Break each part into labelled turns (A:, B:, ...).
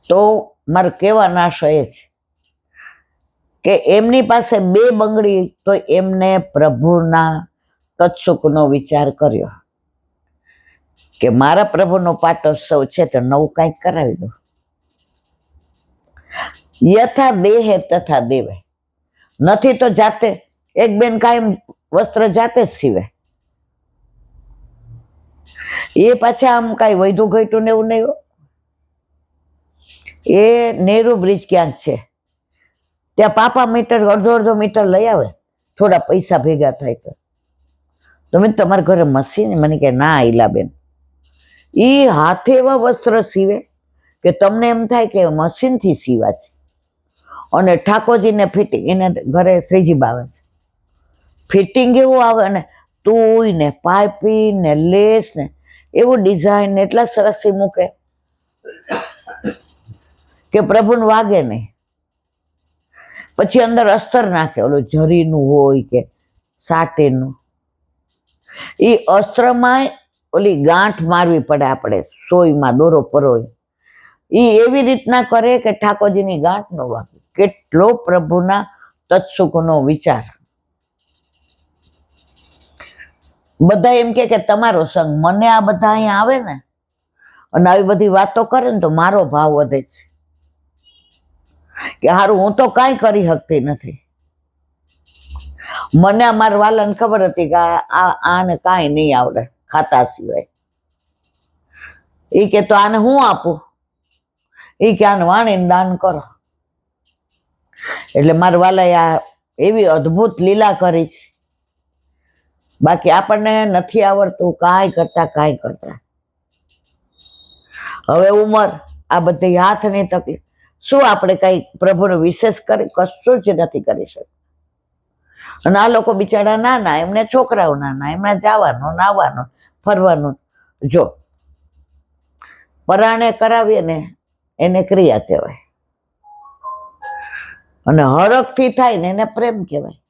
A: તો મારે કહેવાનો આશય એ છે કે એમની પાસે 2 બંગડી તો એમને પ્રભુના તત્સુખનો વિચાર કર્યો કે મારા પ્રભુનો પાટોત્સવ છે તો નવું કંઈક કરાવી દો. યથા દેહે તથા દેવે. નથી તો જાતે એક બેન કાયમ વસ્ત્ર જાતે જ સીવે. એ પાછા આમ કાંઈ વૈધું ઘટ્યું ને એવું નહીં. એ નેહરુ બ્રિજ ક્યાંક છે, ત્યાં પાપા મીટર અડધો મીટર લઈ આવે, થોડા પૈસા ભેગા થાય તો. તમે તમારા ઘરે મશીન? મને કે ના ઈલાબેન, એ હાથે એવા વસ્ત્ર સીવે કે તમને એમ થાય કે મશીનથી સીવા છે. અને ઠાકોરજીને ફિટિંગ, એને ઘરે શ્રીજી બાવે છે, ફિટિંગ એવું આવે ને, તુંય ને પાઇપિંગ ને લેસ ને એવું ડિઝાઇન એટલા સરસ મૂકે કે પ્રભુને વાગે નહીં. પછી અંદર અસ્તર નાખે, ઓલું જરીનું હોય કે સાટેનું. એ અસ્ત્રમાં ઓલી ગાંઠ મારવી પડે આપણે, સોયમાં દોરો પરોય. એ એવી રીતના કરે કે ઠાકોરજીની ગાંઠ ન વાગે. કેટલો પ્રભુના તત્સુખનો વિચાર. બધા એમ કે તમારો સંગ, મને આ બધા અહીંયા આવે ને અને આવી બધી વાતો કરે ને તો મારો ભાવ વધે છે કે હારું હું તો કાંઈ કરી શકતી નથી. મને અમારા વાલાને ખબર હતી કે આને કાંઈ નહીં આવડે ખાતા સિવાય. એ કે તો આને હું આપું? એ કે આને વાણીને દાન કરો. એટલે મારા વાલાએ આ એવી અદ્ભુત લીલા કરી છે. બાકી આપણને નથી આવડતું કાંઈ કરતા. હવે ઉંમર, આ બધી હાથની તકલીફ, શું આપણે કઈ પ્રભુનો વિશેષ કરી? કશું જ નથી કરી શકતા. અને આ લોકો બિચારા નાના, એમને છોકરાઓ નાના, એમને જવાનું, નાવાનું, ફરવાનું. જો પરાણે કરાવીએ ને એને ક્રિયા કહેવાય, અને હરખથી થાય ને એને પ્રેમ કહેવાય.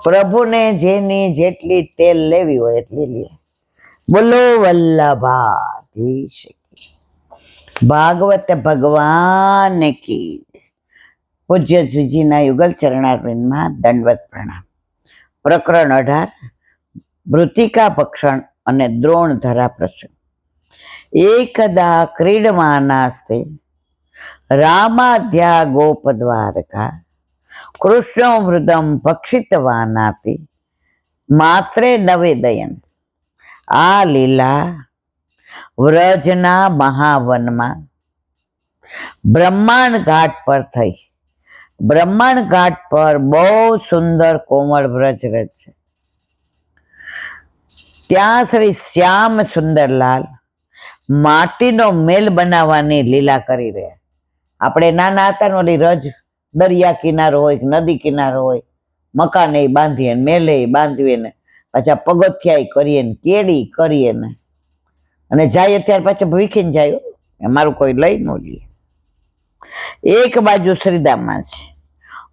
A: પ્રભુને જેની જેટલી તેલ લેવી હોય એટલી લે. બોલો વલ્લભાધીશ ભાગવત ભગવાન કી. પૂજ્ય શ્રીજીના યુગલ ચરણારવિંદમાં દંડવત પ્રણામ. પ્રકરણ 18, મૃતિકા ભક્ષણ અને દ્રોણ ધરા પ્રસંગ. એકદા ક્રીડમાનાસ્તે રામાધ્યા ગોપદ્વારકા કૃષ્ણ મૃદમ ભક્ષિતવાનાતિ માત્રે નવેદયન. આ લીલા વ્રજના મહાવનમાં બ્રહ્માંડ ઘાટ પર થઈ. બ્રહ્માંડ ઘાટ પર બહુ સુંદર કોમળ વ્રજ છે. ત્યાં શ્રી શ્યામ સુંદરલાલ માટીનો મેલ બનાવવાની લીલા કરી રહ્યા. આપણે નાના હતા ને ઓલી રજ, દરિયા કિનારો હોય, નદી કિનારો હોય, મકાને બાંધીએ, મેલે બાંધીએ ને પાછા પગથિયા કરીએ ને કેડી કરીએ ને, અને જાય ત્યાર પાછા ભીખીને જાય, મારું કોઈ લઈ ન લે. એક બાજુ શ્રીદામા છે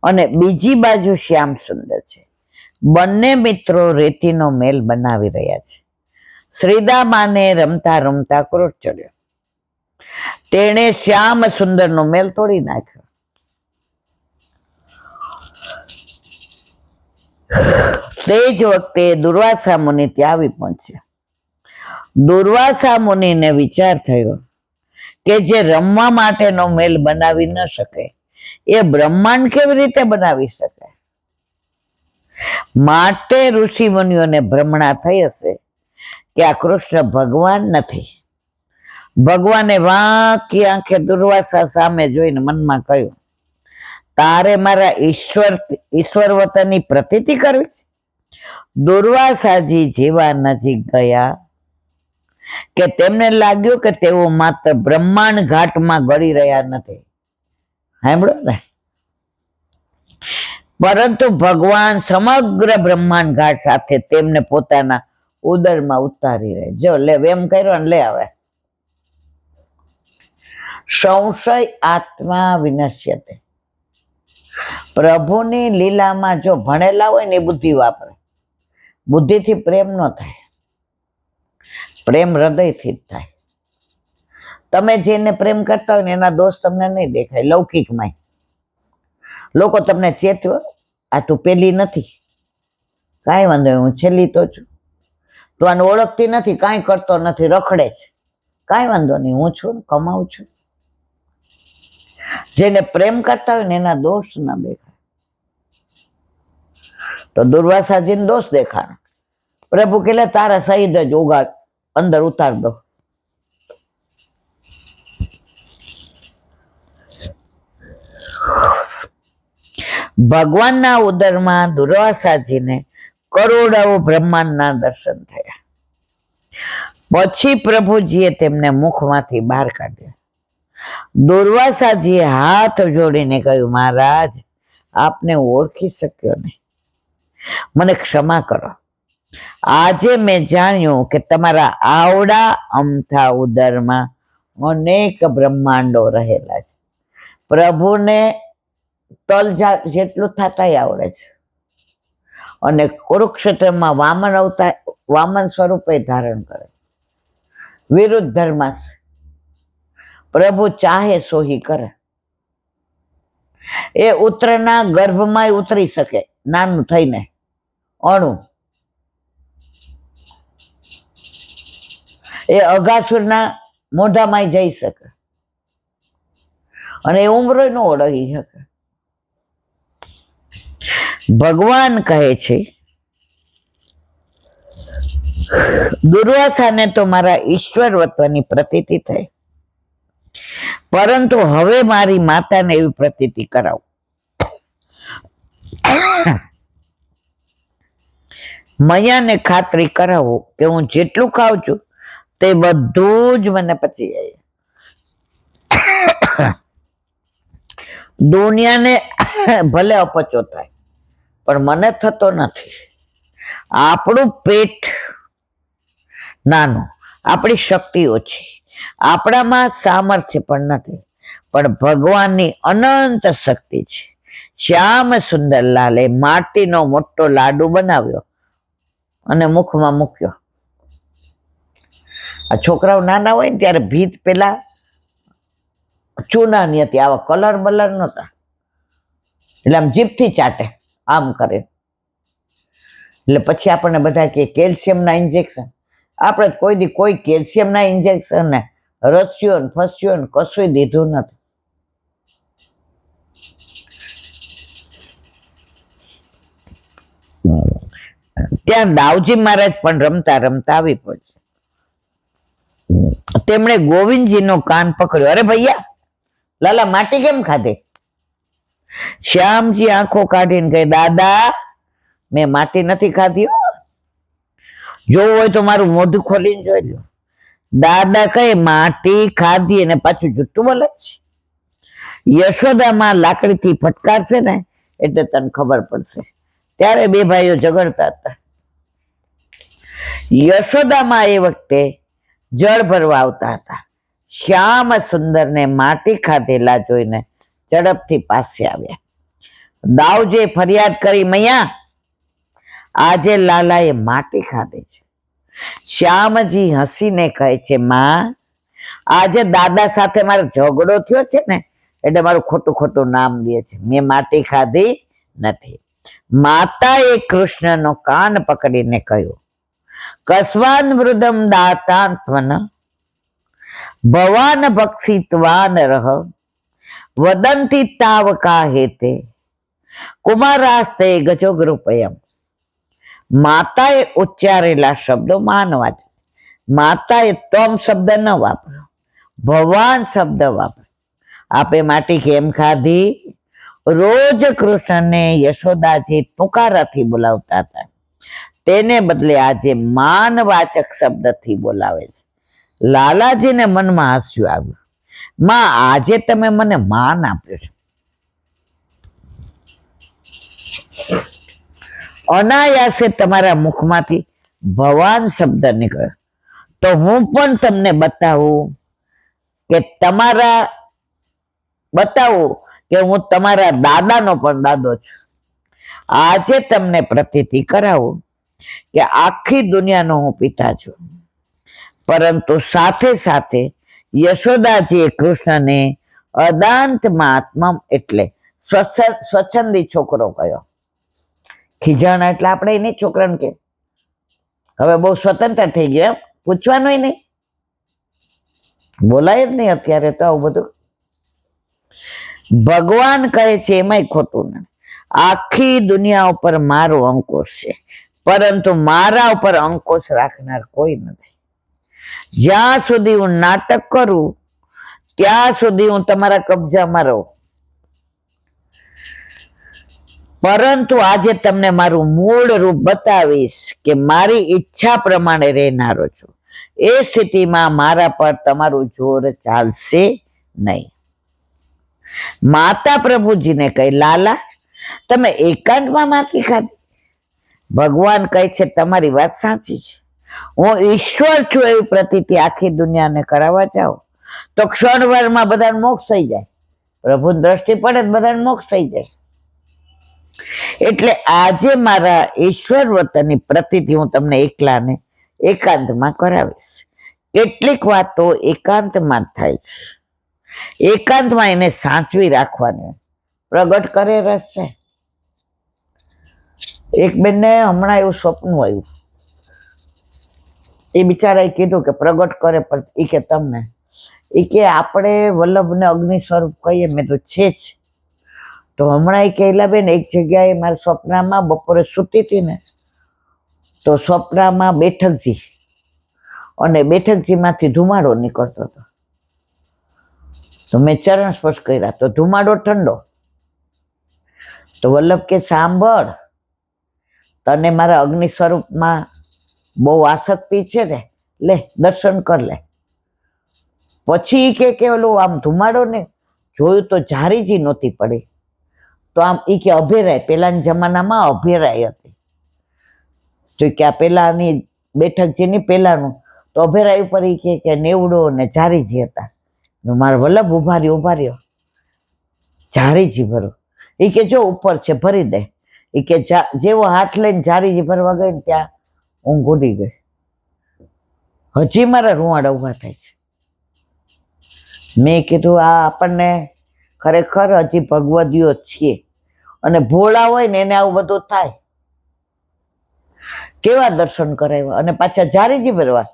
A: અને બીજી બાજુ શ્યામ સુંદર છે. બંને મિત્રો રેતીનો મેલ બનાવી રહ્યા છે. શ્રીદામાને રમતા રમતા ક્રોધ ચડ્યો. તેણે શ્યામ સુંદરનો મેલ તોડી નાખ્યો. તે જ વખતે દુર્વાસા મુનિ ત્યાં આવી પહોંચ્યા. દુર્વાસા મુનિને વિચાર થયો કે જે રમવા માટેનો મેલ બનાવી ન શકે એ બ્રહ્માંડ કેવી રીતે બનાવી શકે? માટે ઋષિ મુનિઓને ભ્રમણા થઈ હશે કે આ કૃષ્ણ ભગવાન નથી. ભગવાને વાંકી આંખે દુર્વાસા સામે જોઈને મનમાં કહ્યું, તારે મારા ઈશ્વર વતનની પ્રતીતિ કરવી છે? દુર્વાસાજી જેવા નજીક ગયા કે તેમને લાગ્યું કે તેઓ માત્ર બ્રહ્માંડ ઘાટમાં ગળી રહ્યા નથી, સાંભળો ને, પરંતુ ભગવાન સમગ્ર બ્રહ્માંડ ઘાટ સાથે તેમને પોતાના ઉદરમાં ઉતારી રહે. જો લે એમ કર્યો ને, લે આવે સંશય આત્મા વિનશ્યતે. પ્રભુની લીલામાં જો ભણેલા હોય ને એ બુદ્ધિ વાપરે. બુદ્ધિથી પ્રેમ ન થાય, પ્રેમ હૃદયથી જ થાય. તમે જેને પ્રેમ કરતા હોય ને એના દોષ તમને નહીં દેખાય. લૌકિકમાં લોકો તમને ચેતવો, આ તું પેલી નથી, કાંઈ વાંધો નહીં, હું છેલ્લી તો છું, તું આને ઓળખતી નથી, કાંઈ કરતો નથી, રખડે છે, કાંઈ વાંધો નહીં, હું છું ને, કમાઉં છું. જેને પ્રેમ કરતા હોય ને એના દોષ ના દેખાય. તો દુર્વાસાજીને દોષ દેખાણ. પ્રભુ કે તારા સહિત જ ઉગાડ, અંદર ઉતાર દો. ભગવાનના ઉદરમાં દુર્વાસાજીને કરોડો બ્રહ્માંડના દર્શન થયા. પછી પ્રભુજીએ તેમને મુખમાંથી બહાર કાઢ્યા. દુર્વાસાજીએ હાથ જોડીને કહ્યું, મહારાજ, આપને ઓળખી શક્યો નહીં, મને ક્ષમા કરો. આજે મેં જાણ્યું કે તમારા આવડા અમથા ઉદરમાં અનેક બ્રહ્માંડો રહેલા છે. પ્રભુને તલ જેટલું થતાય આવડે છે. અને કુરુક્ષેત્રમાં વામન સ્વરૂપે ધારણ કરે. વિરુદ્ધ ધર્મ પ્રભુ ચાહે સોહી કરે. એ ઉત્તરના ગર્ભમાં ઉતરી શકે, નાનું થઈને અણુ. એ અઘાસુરના મોઢામાં જઈ શકે અને એ ઉંમરો ન ઓળખી શકે. ભગવાન કહે છે, દુર્વાસાને તો મારા ઈશ્વરવત્વની પ્રતીતિ થઈ, પરંતુ હવે મારી માતાને એવી પ્રતીતિ કરાવું. મૈયાને ખાતરી કરાવો કે હું જેટલું ખાઉં છું તે બધું જ મને પચી જાય. દુનિયાને ભલે અપચો થાય પણ મને થતો નથી. આપણું પેટ નાનું, આપણી શક્તિ ઓછી, આપણામાં સામર્થ્ય પણ નથી, પણ ભગવાનની અનંત શક્તિ છે. શ્યામ સુંદરલાલે માટીનો મોટો લાડુ બનાવ્યો અને મુખમાં મૂક્યો. આ છોકરાઓ નાના હોય ને ત્યારે ભીત પેલા ચૂનાની હતી, આવા કલર બલર નહોતા, એટલે આમ જીભથી ચાટે આમ કરે. એટલે પછી આપણને બધા કે કેલ્શિયમના ઇન્જેક્શન. આપણે કોઈ દી કોઈ કેલ્શિયમના ઇન્જેક્શન ને રસ્યો ને ફસ્યો ને કશું દીધું નથી. ત્યાં દાવજી મહારાજ પણ રમતા રમતા આવી પડશે. તેમણે ગોવિંદજીનો કાન પકડ્યો. અરે ભૈયા, લાલા માટી કેમ ખાધે? શ્યામજી આંખો કાઢીને કહે, દાદા, મેં માટી નથી ખાધી. જોવું હોય તો મારું મોઢું ખોલીને જોઈ લો. દાદા કહે, માટી ખાધી અને પાછું જુઠ્ઠું બોલે છે. યશોદામાં લાકડીથી ફટકારશે ને એટલે તને ખબર પડશે. ત્યારે બે ભાઈઓ ઝઘડતા હતા. યશોદામાં એ વખતે જળ ભરવા આવતા હતા. શ્યામ સુંદરને માટી ખાધેલા જોઈને ઝડપથી પાસે આવ્યા. દાવજે ફરિયાદ કરી, મૈયા, આજે લાલાએ માટી ખાધી છે. શ્યામજી હસીને કહે છે, માં, આજે દાદા સાથે મારો ઝઘડો થયો છે ને એટલે મારું ખોટું ખોટું નામ દે છે. મેં માટી ખાધી નથી. માતાએ કૃષ્ણનો કાન પકડીને કહ્યું, કસ્વાન મૃદમ દાતાત્મન ભવાન ભક્ષિતવાન રહ વદંતી તાવકા હેતે કુમારાસ્તે ગજોગૃપયમ. માતાએ ઉચ્ચારેલા શબ્દો માનવા છે. માતાએ તમ શબ્દ ન વાપર્યો, ભગવાન શબ્દ વાપર્યો. આપે માટી કેમ ખાધી? રોજ કૃષ્ણને યશોદાજી ટૂંકારાથી બોલાવતા હતા, તેને બદલે આજે માનવાચક શબ્દથી બોલાવે છે. લાલાજીને મનમાં હાસ્યું આવ્યું. માં, આજે તમે મને માન આપ્યું છે. અનાયાસે તમારા મુખમાંથી ભગવાન શબ્દ નીકળ્યો તો હું પણ તમને બતાવું કે હું તમારા દાદાનો પણ દાદો છું. આજે તમને પ્રતીતિ કરાવું કે આખી દુનિયાનો હું પિતા છું, પરંતુ સાથે સાથે યશોદાજીએ કૃષ્ણને અદાંતમાં એટલે સ્વચ્છંદી છોકરો કયો. ખીજાણા એટલે આપણે એને છોકરાને કે હવે બહુ સ્વતંત્ર થઈ ગયો, એમ પૂછવાનું નહીં, બોલાય જ નહીં અત્યારે તો આવું બધું. ભગવાન કહે છે એમાંય ખોટું નથી. આખી દુનિયા ઉપર મારો અંકુશ છે, પરંતુ મારા ઉપર અંકુશ રાખનાર કોઈ નથી. જ્યાં સુધી હું નાટક કરું ત્યાં સુધી હું તમારા કબજામાં રહું, પરંતુ આજે તમને મારું મૂળ રૂપ બતાવીશ કે મારી ઈચ્છા પ્રમાણે રહેનારો છું. એ સ્થિતિમાં મારા પર તમારું જોર ચાલશે નહીં. માતા પ્રભુજીને કહી, લાલા તમે એકાંતમાં માખી ખાધી? ભગવાન કહે છે તમારી વાત સાચી છે, હું ઈશ્વર છું એવી પ્રતીતિ આખી દુનિયાને કરાવવા જાઓ તો ક્ષણભરમાં બધાને મોક્ષ થઈ જાય. પ્રભુની દ્રષ્ટિ પડે તો બધાને મોક્ષ થઈ જાય. એટલે આજે મારા ઈશ્વર વતનની પ્રતીતિ હું તમને એકલાને એકાંતમાં કરાવીશ. કેટલીક વાતો એકાંતમાં જ થાય છે. એકાંતમાં એને સાચવી રાખવાની. પ્રગટ કરે રસ છે. એક બેનને હમણાં એવું સ્વપ્ન આવ્યું, એ બિચારાએ કીધું કે પ્રગટ કરે, પણ એ કે તમને એ કે આપણે વલ્લભને અગ્નિ સ્વરૂપ કહીએ. મેં તો છે જ. તો હમણાં એ કહેલા બેન એક જગ્યાએ મારા સ્વપ્નમાં બપોરે સૂતી હતી ને, તો સ્વપ્નમાં બેઠકજી અને બેઠકજીમાંથી ધુમાડો નીકળતો હતો. તો મેં ચરણ સ્પર્શ કર્યા તો ધુમાડો ઠંડો. તો વલ્લભ કે સાંભળ, તને મારા અગ્નિ સ્વરૂપમાં બહુ આસક્તિ છે ને, લે દર્શન કર લે. પછી કે ઓલું આમ ધુમાડો ને જોયું તો ઝારીજી નહોતી પડી. તો આમ એ કે અભેરાય, પેલાના જમાનામાં અભેરાય હતી. તો કે આ પેલાની બેઠકજીની પેલાનું તો અભેરાય ઉપર એ કે નેવડો ને ઝારીજી હતા. મારા વલ્લભ ઉભા રહ્યો, ઝારીજી ભરો. એ કે જો ઉપર છે ભરી દે. એ કે જેવો હાથ લઈને ઝારીજી ભરવા ગઈ ને ત્યાં ઊંઘ ઉડી ગઈ. હજી મારા રૂવાડા ઉભા થાય છે. મેં કીધું આ આપણને ખરેખર હજી ભગવદીઓ છીએ, અને ભોળા હોય ને એને આવું બધું થાય. કેવા દર્શન કરાવ્યા, અને પાછા ઝારીજી ભરવા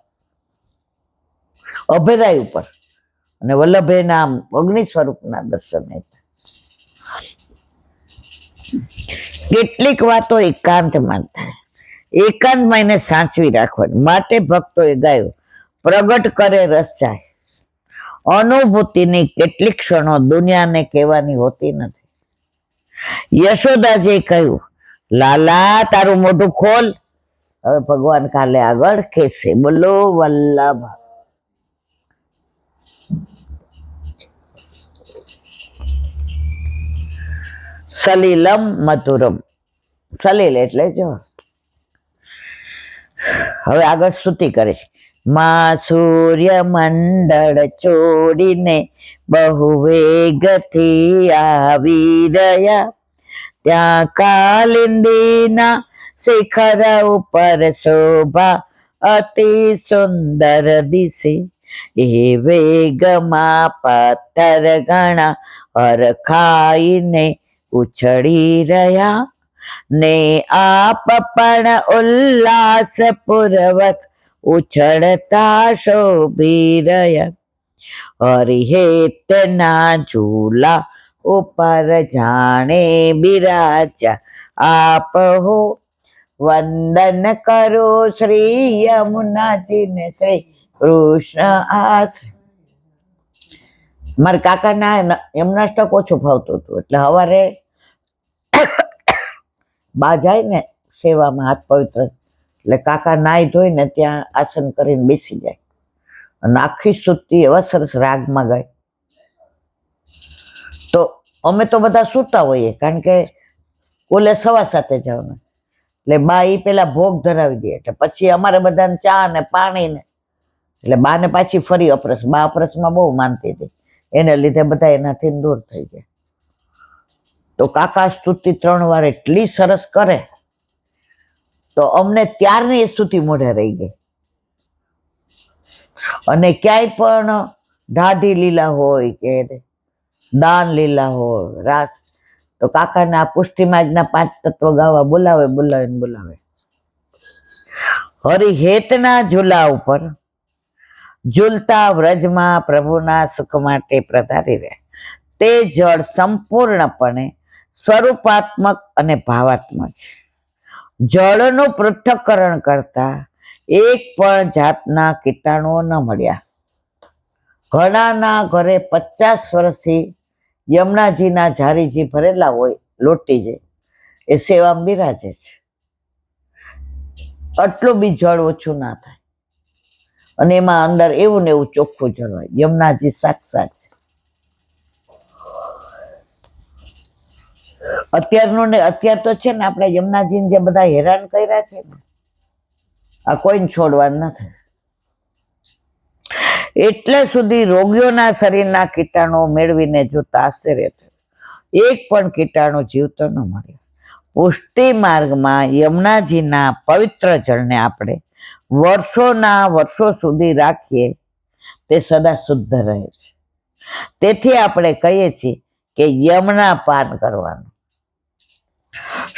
A: અભેરાય ઉપર, અને વલ્લભેના આમ અગ્નિ સ્વરૂપના દર્શન હતા. કેટલીક વાતો એકાંતમાં થાય, એકાંતમાં એને સાચવી રાખવાની. માટે ભક્તોએ ગાયું, પ્રગટ કરે રસ જાય. અનુભૂતિની કેટલીક ક્ષણો દુનિયાને કહેવાની હોતી નથી. યશોદાજીએ કહ્યું, લાલા તારું મોઢું ખોલ. હવે ભગવાન કાલે આગળ કહેશે, બોલો વલ્લભ. સલીલમ મધુરમ. સલીલ એટલે જો. હવે આગળ સ્તુતિ કરે છે. માં સૂર્ય મંડળ છોડીને બહુ વેગથી આવી રહ્યા, ત્યાં કાલિંદીના શિખર ઉપર શોભા અતિ સુંદર દિશે. એ વેગમાં પથ્થર ઘણા હરખાઈને ઉછળી રહ્યા, ને આપ પણ ઉલ્લાસ પૂર્વક ઉછળતા શોભી રહ્યા. હરિહેતના ઝૂલા ઉપર જાણે બિરાજા આપ હો, વંદન કરો શ્રી યમુનાજીને શ્રી કૃષ્ણ આસ. મારા કાકાના યમનાષ્ટક ઓછું ફાવતું હતું, એટલે સવારે બા જાય ને સેવામાં હાથ પવિત્ર, એટલે કાકા નાઈ ધોઈને ત્યાં આસન કરીને બેસી જાય, અને આખી સ્તુતિ એવા સરસ રાગમાં ગાય. તો અમે તો બધા સૂતા હોઈએ, કારણ કે ઓલે 7:15 જવાનું, એટલે બા એ પેલા ભોગ ધરાવી દે, એટલે પછી અમારે બધાને ચા ને પાણી ને, એટલે બા ને પાછી ફરી અપરસ. બા અપરસમાં બહુ માનતી હતી, એને લીધે બધા એનાથી દૂર થઈ ગયા. તો કાકા સ્તુતિ 3 વાર એટલી સરસ કરે, તો અમને ત્યારની એ સ્તુતિ મોઢે રહી ગઈ. અને ક્યાંય પણ દાઢી લીલા હોય કે દાન લીલા હોય રાસ, તો કાકાના પુષ્ટિમાર્ગના 5 તત્વ ગાવા બોલાવે. હરિહેતના ઝૂલા ઉપર ઝૂલતા વ્રજમાં પ્રભુના સુખ માટે પ્રધારી રહ્યા. તે જળ સંપૂર્ણપણે સ્વરૂપાત્મક અને ભાવાત્મક છે. જળનું પૃથ્થકરણ કરતા એક પણ જાતના કીટાણુઓ ન મળ્યા. ઘણાના ઘરે 50 વર્ષથી યમુનાજીના ઝારીજી ભરેલા હોય, લોટી જે એ સેવામાં બિરાજે છે. આટલું બી જળ ઓછું ના થાય, અને એમાં અંદર એવું ને એવું ચોખ્ખું જળ હોય. યમુનાજી સાક્ષાત છે. અત્યાર તો છે ને, આપણે યમુનાજીને જે બધા હેરાન કર્યા છે ને, આ કોઈને છોડવાનું નથી. એટલે સુધી રોગીઓના શરીરના કીટાણુ મેળવીને જોતા આશ્ચર્ય થયું. એક પણ કીટાણુ જીવતો ન મળ્યો. પુષ્ટિ માર્ગમાં યમુનાજીના પવિત્ર જળને આપણે વર્ષો સુધી રાખીએ તે સદા શુદ્ધ રહે છે. તેથી આપણે કહીએ છીએ કે યમુના પાન કરવાનું.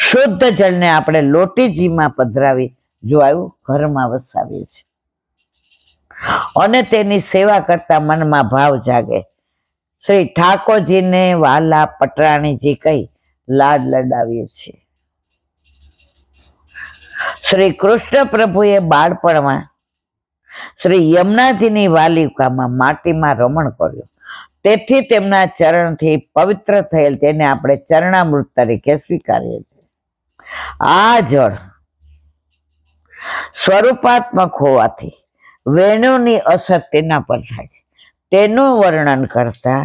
A: શુદ્ધ જળને આપણે લોટીજીમાં પધરાવી જો આવ્યું ઘરમાં વસાવીએ છીએ, અને તેની સેવા કરતા મનમાં ભાવ જાગે. શ્રી ઠાકોરજીને વાલા પટરાણીજી કહી લાડ લડાવીએ છીએ. શ્રી કૃષ્ણ પ્રભુએ બાળપણમાં શ્રી યમુનાજીની વાલિકામાં માટીમાં રમણ કર્યું. તેથી તેમના ચરણથી પવિત્ર થયેલ તેને આપણે ચરણામૃત તરીકે સ્વીકારીએ છીએ. આ જળ સ્વરૂપાત્મક હોવાથી વેણુની અસર તેના પર થાય છે. તેનું વર્ણન કરતા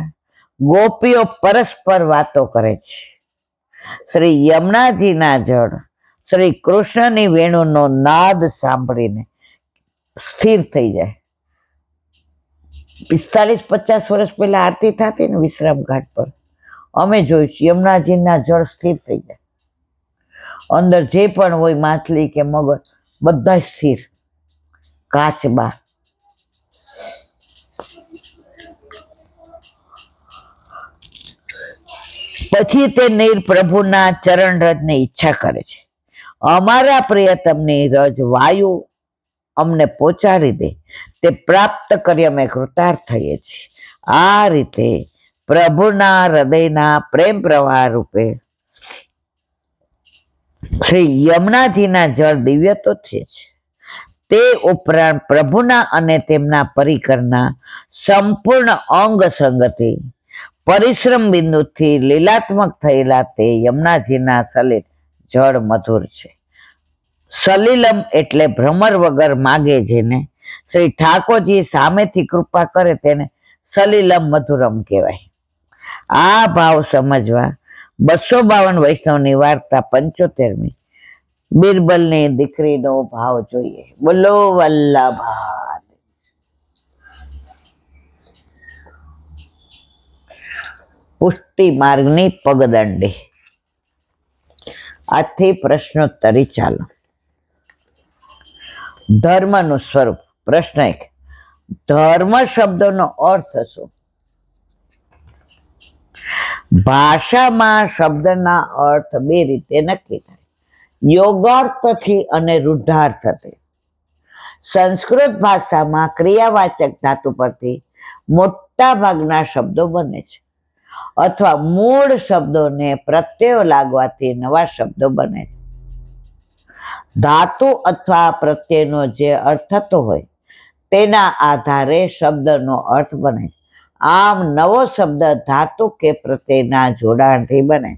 A: ગોપીઓ પરસ્પર વાતો કરે છે. શ્રી યમુનાજીના જળ શ્રી કૃષ્ણની વેણુનો નાદ સાંભળીને સ્થિર થઈ જાય. 45-50 વર્ષ પહેલા આરતી થતી ને વિશ્રામ ઘાટ પર, અમે જોઈશું યમુનાજીના જળ સ્થિર થઈ જાય. અંદર જે પણ હોય માછલી કે મગર બધા સ્થિર. કાચબા પછી તે નીર પ્રભુના ચરણ રજની ઈચ્છા કરે છે. અમારા પ્રિયતમની રજ વાયુ અમને પહોંચાડી દે તે પ્રાપ્ત કરી અમે કૃતાર્થ થઈએ છીએ. આ રીતે પ્રભુના હૃદયના પ્રેમ પ્રવાહ રૂપે શ્રી યમુનાજીના જળ દિવ્ય તો છે જ, તે ઉપરાંત પ્રભુના અને તેમના પરિકરના સંપૂર્ણ અંગ સંગતિ પરિશ્રમ બિંદુથી લીલાત્મક થયેલા તે યમુનાજીના સલિલ જળ મધુર છે. સલિલમ એટલે ભ્રમર વગર માગે, જેને શ્રી ઠાકોરજી સામેથી કૃપા કરે તેને સલિલમ મધુરમ કહેવાય. આ ભાવ સમજવા 252 વૈષ્ણવની વાર્તા 75મી બિરબલની દીકરીનો ભાવ જોઈએ. બોલો વલ્લભા. પુષ્ટિ માર્ગની પગદંડી. આથી પ્રશ્નોત્તરી ચાલો. ધર્મનું સ્વરૂપ. પ્રશ્ન 1. ધર્મ શબ્દનો અર્થ શું? ભાષામાં શબ્દના અર્થ 2 રીતે નક્કી થાય, યોગાર્થથી અને રૂઢાર્થથી. સંસ્કૃત ભાષામાં ક્રિયાવાચક ધાતુ પરથી મોટા ભાગના શબ્દો બને છે, અથવા મૂળ શબ્દોને પ્રત્યયો લાગવાથી નવા શબ્દો બને છે. ધાતુ અથવા પ્રત્યયનો જે અર્થ થતો હોય તેના આધારે શબ્દનો અર્થ બને. આમ નવો શબ્દ ધાતુ કે પ્રત્યયના જોડાણથી બને.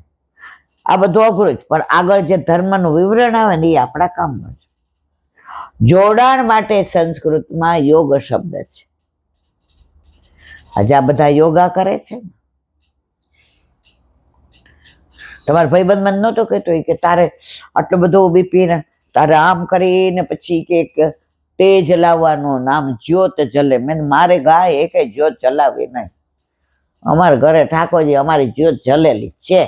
A: આ બધું અઘરું જ, પણ આગળ જે ધર્મનું વિવરણ આવે ને એ આપણા કામનું છે. જોડાણ માટે સંસ્કૃતમાં યોગ શબ્દ છે. આજે આ બધા યોગા કરે છે ને. તમારા ભાઈબંધ મને નહોતો કહેતો કે તારે આટલું બધું બીપી ને તારે આમ કરીને પછી કે તેજ લાવવાનું, નામ જ્યોત જલે. મેં મારે ગાય એક જ્યોત જલાવી નહીં. અમારા ઘરે ઠાકોરજી અમારી જ્યોત જલેલી છે.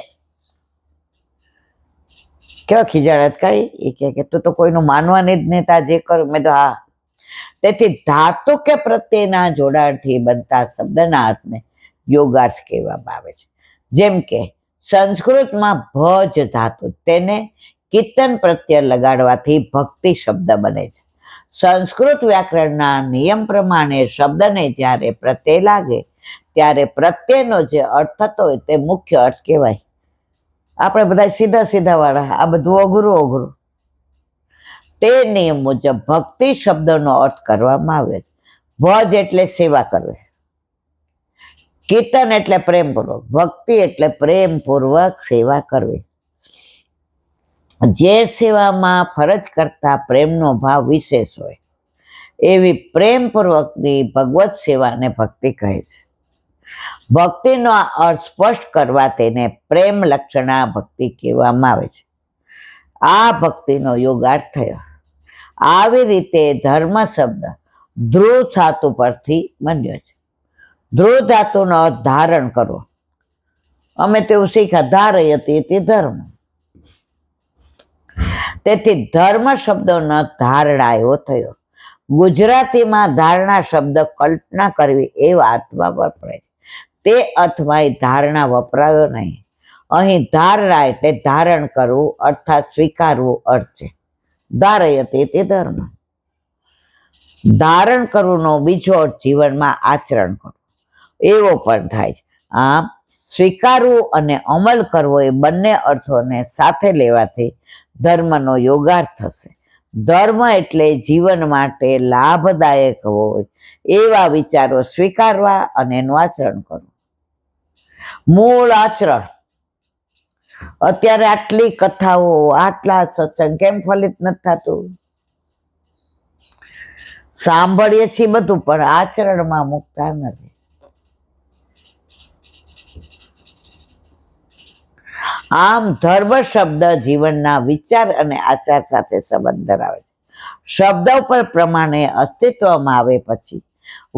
A: કેવા ખીજાણા કઈ એ કે તું તો કોઈનું માનવાની જ નહીં, તા જે કર. મેં તો હા, તેથી ધાતુ કે પ્રત્યેના જોડાણથી બનતા શબ્દના અર્થને યોગાર્થ કહેવામાં આવે છે. જેમ કે સંસ્કૃતમાં ભજ ધાતુ, તેને કીર્તન પ્રત્યય લગાડવાથી ભક્તિ શબ્દ બને છે. સંસ્કૃત વ્યાકરણના નિયમ પ્રમાણે શબ્દને જ્યારે પ્રત્યય લાગે ત્યારે પ્રત્યયનો જે અર્થ થતો હોય તે મુખ્ય અર્થ કહેવાય. આપણે બધા સીધા સીધા વાળા, આ બધું અઘરું અઘરું. તે નિયમ મુજબ ભક્તિ શબ્દનો અર્થ કરવામાં આવે. ભજ એટલે સેવા કરવી, કીર્તન એટલે પ્રેમપૂર્વક, ભક્તિ એટલે પ્રેમપૂર્વક સેવા કરવી. જે સેવામાં ફરજ કરતા પ્રેમનો ભાવ વિશેષ હોય એવી પ્રેમપૂર્વકની ભગવત સેવાને ભક્તિ કહે છે. ભક્તિનો આ અર્થ સ્પષ્ટ કરવા તેને પ્રેમ લક્ષણા ભક્તિ કહેવામાં આવે છે. આ ભક્તિનો યોગાર્થ થયો. આવી રીતે ધર્મ શબ્દ ધ્રુવ ધાતુ પરથી બન્યો છે. ધ્રુવ ધાતુનો અર્થ ધારણ કરવો. અમે તેવું શીખ્યા, ધારય હતી તે ધર્મ. તેથી ધર્મ શબ્દનો ધારણા એવો થયો. ગુજરાતીમાં ધારણા શબ્દ કલ્પના કરવી એવા અર્થમાં વપરાય છે. તે અર્થમાં ધારણા વપરાયો નહીં. અહીં ધારણા એટલે ધારણ કરવું અર્થાત સ્વીકારવું અર્થ છે. ધારય હતી તે ધર્મ. ધારણ કરવુંનો બીજો અર્થ જીવનમાં આચરણ કરવું એવો પણ થાય છે. આમ સ્વીકારવું અને અમલ કરવો એ બંને અર્થોને સાથે લેવાથી ધર્મનો યોગાર્થ થશે. ધર્મ એટલે જીવન માટે લાભદાયક હોય એવા વિચારો સ્વીકારવા અને એનું આચરણ કરવું. મૂળ આચરણ. અત્યારે આટલી કથાઓ, આટલા સત્સંગ કેમ ફલિત નથી થતું? સાંભળીએ છીએ બધું, પણ આચરણમાં મૂકતા નથી. આમ ધર્મ શબ્દ જીવનના વિચાર અને આચાર સાથે સંબંધ ધરાવે છે. શબ્દ ઉપર પ્રમાણે અસ્તિત્વમાં આવે પછી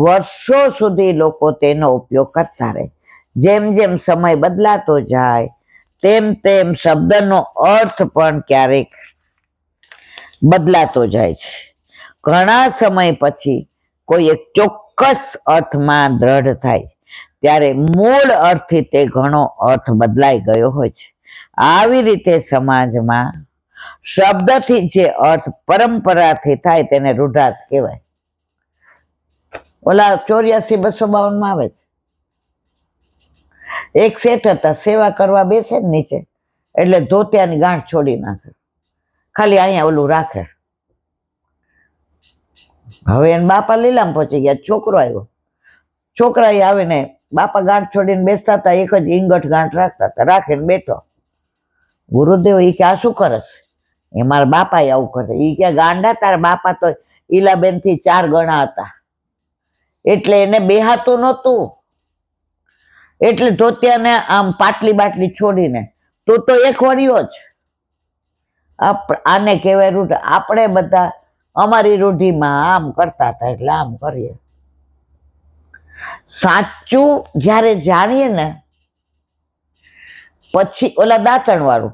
A: વર્ષો સુધી લોકો તેનો ઉપયોગ કરતા રહે. જેમ જેમ સમય બદલાતો જાય તેમ તેમ શબ્દનો અર્થ પણ ક્યારેક બદલાતો જાય છે. ઘણા સમય પછી કોઈ એક ચોક્કસ અર્થમાં દ્રઢ થાય ત્યારે મૂળ અર્થથી તે ઘણો અર્થ બદલાઈ ગયો હોય છે. આવી રીતે સમાજમાં શબ્દથી જે અર્થ પરંપરાથી થાય તેને રૂઢાર્થ કહેવાય. ઓલા 84-252 આવે છે. એક શેઠ હતા, સેવા કરવા બેસે ને નીચે એટલે ધોતિયાની ગાંઠ છોડી નાખે, ખાલી અહીંયા ઓલું રાખે. હવે એને બાપા લીલામાં પહોંચી ગયા, છોકરો આવ્યો. છોકરાએ આવીને બાપા ગાંઠ છોડીને બેસતા હતા, એક જ ઈંગઠ ગાંઠ રાખતા હતા, રાખીને બેઠો. ગુરુદેવ એ કે આ શું કરે છે? એ મારા બાપા આવું કરે. એ કે ગાંડા, તારા બાપા તો ઈલાબેન થી 4 ગણા હતા એટલે એને બેહાતું નહોતું, એટલે ધોતિયાને આમ પાટલી બાટલી છોડીને, તું તો એક વળ્યો જ. આને કહેવાય રૂઢ. આપણે બધા અમારી રૂઢિમાં આમ કરતા હતા એટલે આમ કરીએ. સાચું જ્યારે જાણીએ ને પછી, ઓલા દાંતણ વાળું,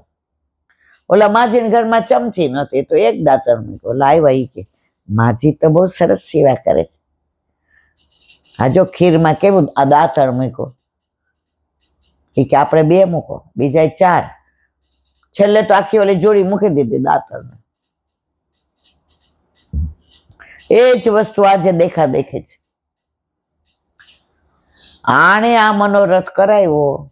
A: ઓલા માજીના ઘરમાં ચમચી નહોતી તો એક દાંતણ મૂક્યો. ઓલા આવ્યા ઈ કે માજી તો બહુ સરસ સેવા કરે છે, આ જો ખીરમાં કેવું આ દાંતણ મૂક્યો. એ કે આપણે 2 મૂકો, બીજા 4, છેલ્લે તો આખી ઓલી જોડી મૂકી દીધી દાંતણ. એ જ વસ્તુ આજે દેખા દેખે છે. આણે આ મનોરથ કરાવ્યો,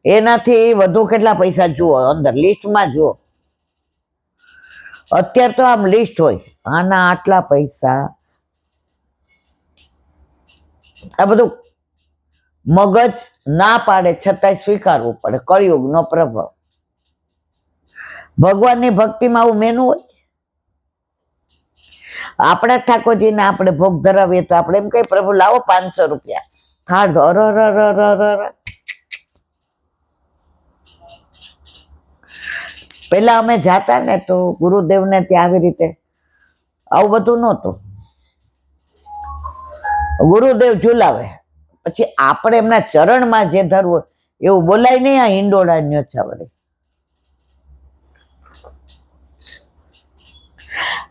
A: એનાથી વધુ કેટલા પૈસા જુઓ, અંદર લિસ્ટમાં જુઓ. અત્યારે તો આમ લિસ્ટ હોય, આના આટલા પૈસા. આ બધું મગજ ના પાડે છતાંય સ્વીકારવું પડે. કળિયુગનો પ્રભાવ. ભગવાનની ભક્તિમાં આવું મેનું હોય. આપણા ઠાકોરજીને આપણે ભોગ ધરાવીએ તો આપણે એમ કહીએ, પ્રભુ લાવો 500 રૂપિયા, થાળ દો. પેલા અમે જાતા ને તો ગુરુદેવને ત્યાં આવી રીતે આવું બધું નહોતું. ગુરુદેવ ઝુલાવે, પછી આપણે એમના ચરણમાં જે ધરવું એવું બોલાય નહીં. આ હિંડોળા ન્યો છે વળી.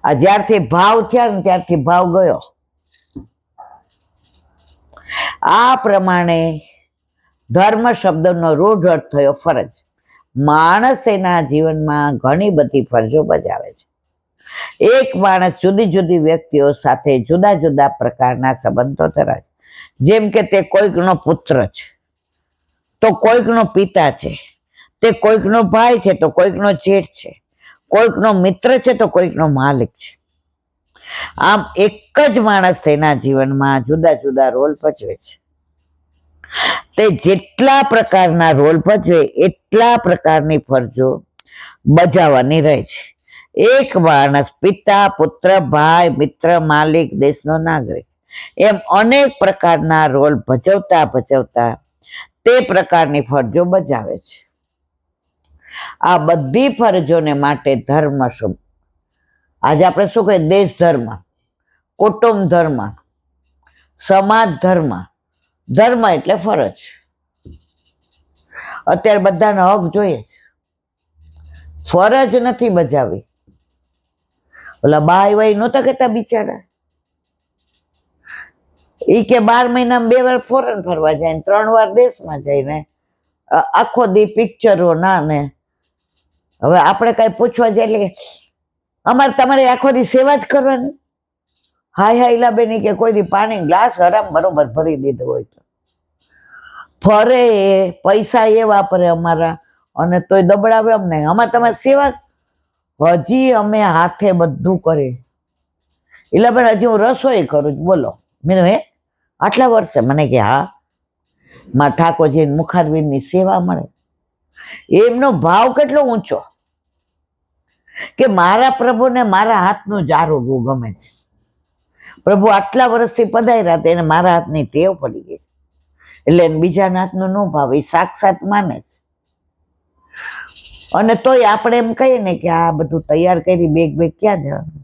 A: આ જ્યારથી ભાવ થયા ને ત્યારથી ભાવ ગયો. આ પ્રમાણે ધર્મ શબ્દનો રૂઢ અર્થ થયો ફરજ. માણસ તેના જીવનમાં ઘણી બધી ફરજો બજાવે છે. એક માણસ જુદી જુદી વ્યક્તિઓ સાથે જુદા જુદા પ્રકારના સંબંધો ધરાવે. જેમ કે તે કોઈકનો પુત્ર છે તો કોઈકનો પિતા છે, તે કોઈકનો ભાઈ છે તો કોઈકનો જેઠ છે, કોઈકનો મિત્ર છે તો કોઈકનો માલિક છે. આમ એક જ માણસ તેના જીવનમાં જુદા જુદા રોલ ભજવે છે. તે જેટલા પ્રકારના રોલ ભજવે એટલા પ્રકારની ફરજો બજાવવાની રહે છે. એક માણસ પિતા, પુત્ર, ભાઈ, મિત્ર, માલિક, દેશનો નાગરિક એમ અનેક પ્રકારના રોલ ભજવતા ભજવતા તે પ્રકારની ફરજો બજાવે છે. આ બધી ફરજોને માટે ધર્મ શબ્દ, આજે આપણે શું કહીએ, દેશ ધર્મ, કુટુંબ ધર્મ, સમાજ ધર્મ. ધર્મ એટલે ફરજ. અત્યારે બધાને હક જોઈએ છે, ફરજ નથી બજાવી. ઓલા બાય વાય નહોતા કહેતા બિચારા, એ કે 12 મહિનામાં 2 વાર ફોરેન ફરવા જાય ને 3 વાર દેશમાં જઈને આખો દી પિક્ચરો ના ને. હવે આપણે કઈ પૂછવા જાય એટલે કે અમારે તમારે આખો દી સેવા જ કરવાની. હાય હાય લાબેની કે કોઈ દી પાણી ગ્લાસ હરામ બરોબર ભરી દીધો હોય તો ફરે, પૈસા એ વાપરે અમારા, અને તોય દબડાવે અમને. અમારે તમારી સેવા, હજી અમે હાથે બધું કરીએ. એટલે પણ હજી હું રસોઈ કરું છું, બોલો. મેં હે આટલા વર્ષે? મને કે હા, માં ઠાકોરજી મુખારવિંદની સેવા મળે. એમનો ભાવ કેટલો ઊંચો કે મારા પ્રભુને મારા હાથનું જારું બહુ ગમે છે. પ્રભુ આટલા વર્ષથી પધાર્યા હતા, એને મારા હાથની ટેવ પડી ગઈ એટલે બીજાના હાથનું ન ભાવે, એ સાક્ષાત માને છે. અને તોય આપણે એમ કહીએ ને કે આ બધું તૈયાર કરી બેગ ક્યાં જવાનું?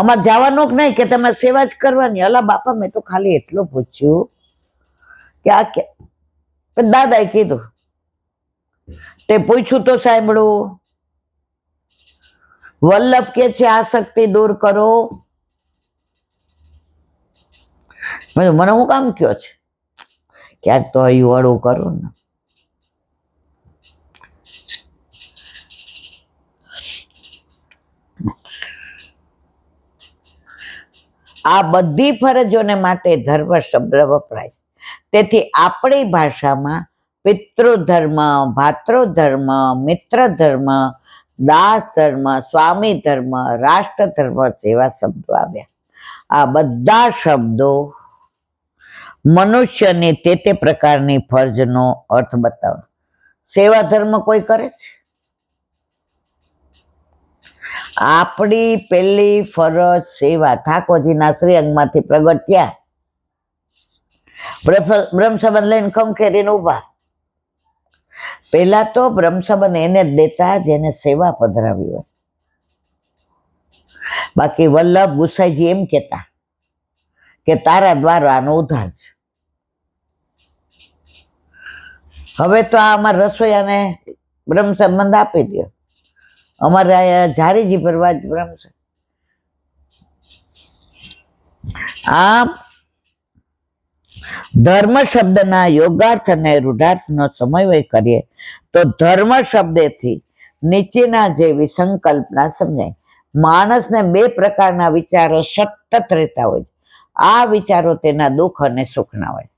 A: અમારે જવાનું જ નહીં કે તમે સેવા જ કરવાની. અલા બાપા, મેં તો ખાલી એટલું પૂછ્યું કે આ કે દાદાએ કીધું, તે પૂછ્યું તો સાંભળું. વલ્લભ કે છે આસક્તિ દૂર કરો. મને હું કામ કયો છે? ક્યાંક તો અહીં વળું કરું ને. આ બધી ફરજોને માટે ધર્મ શબ્દ વપરાય. તેથી આપણી ભાષામાં પિતૃધર્મ, ભાતૃધર્મ, મિત્ર ધર્મ, દાસ ધર્મ, સ્વામી ધર્મ, રાષ્ટ્ર ધર્મ જેવા શબ્દો આવ્યા. આ બધા શબ્દો મનુષ્યની તે પ્રકારની ફરજનો અર્થ બતાવે. સેવા ધર્મ કોઈ કરે છે? આપણી પહેલી ફરજ સેવા. ઠાકોરજીના શ્રીઅંગમાંથી પ્રગટ થયા, બ્રહ્મસંબંધ લઈને ખમખેરીને ઉભા. પેલા તો બ્રહ્મસંબંધ એને જ દેતા જેને સેવા પધરાવી હોય. બાકી વલ્લભ ગુસાઈજી એમ કેતા કે તારા દ્વારા આનો ઉદ્ધાર છે. હવે તો આ અમારા રસોઈયાને બ્રહ્મસંબંધ આપી દો. અમારે અહીંયા ઝારીજી ભરવા જ બ્રહ્મ. આમ ધર્મ શબ્દના યોગાર્થ અને રૂઢાર્થનો સમન્વય કરીએ તો ધર્મ શબ્દથી નીચેના જેવી સંકલ્પના સમજાય. માણસને 2 પ્રકારના વિચારો સતત રહેતા હોય છે. આ વિચારો તેના દુઃખ અને સુખના હોય.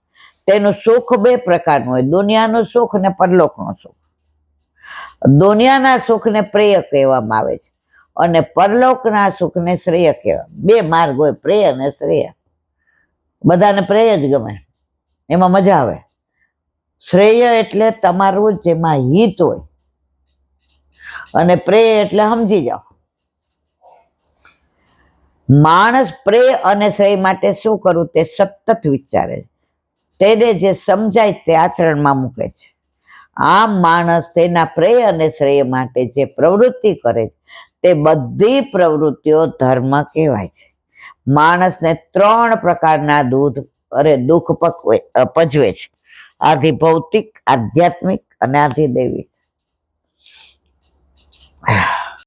A: તેનું સુખ 2 પ્રકારનું હોય, દુનિયાનું સુખ અને પરલોકનું સુખ. દુનિયાના સુખને પ્રેય કહેવામાં આવે છે અને પરલોકના સુખને શ્રેય કહેવાય. 2 માર્ગ હોય, પ્રેય અને શ્રેય. બધાને પ્રેય જ ગમે, એમાં મજા આવે. શ્રેય એટલે તમારું જેમાં હિત હોય, અને પ્રેય એટલે સમજી જાઓ. માણસ પ્રેય અને શ્રેય માટે શું કરવું તે સતત વિચારે. તેને જે સમજાય તે આચરણમાં મૂકે છે. આમ માણસ તેના પ્રેય અને શ્રેય માટે જે પ્રવૃત્તિ કરે તે બધી પ્રવૃત્તિઓ ધર્મ કહેવાય છે. માણસને 3 પ્રકારના દુઃખ પજવે છે. આધિ ભૌતિક, આધ્યાત્મિક અને આધિ દૈવિક.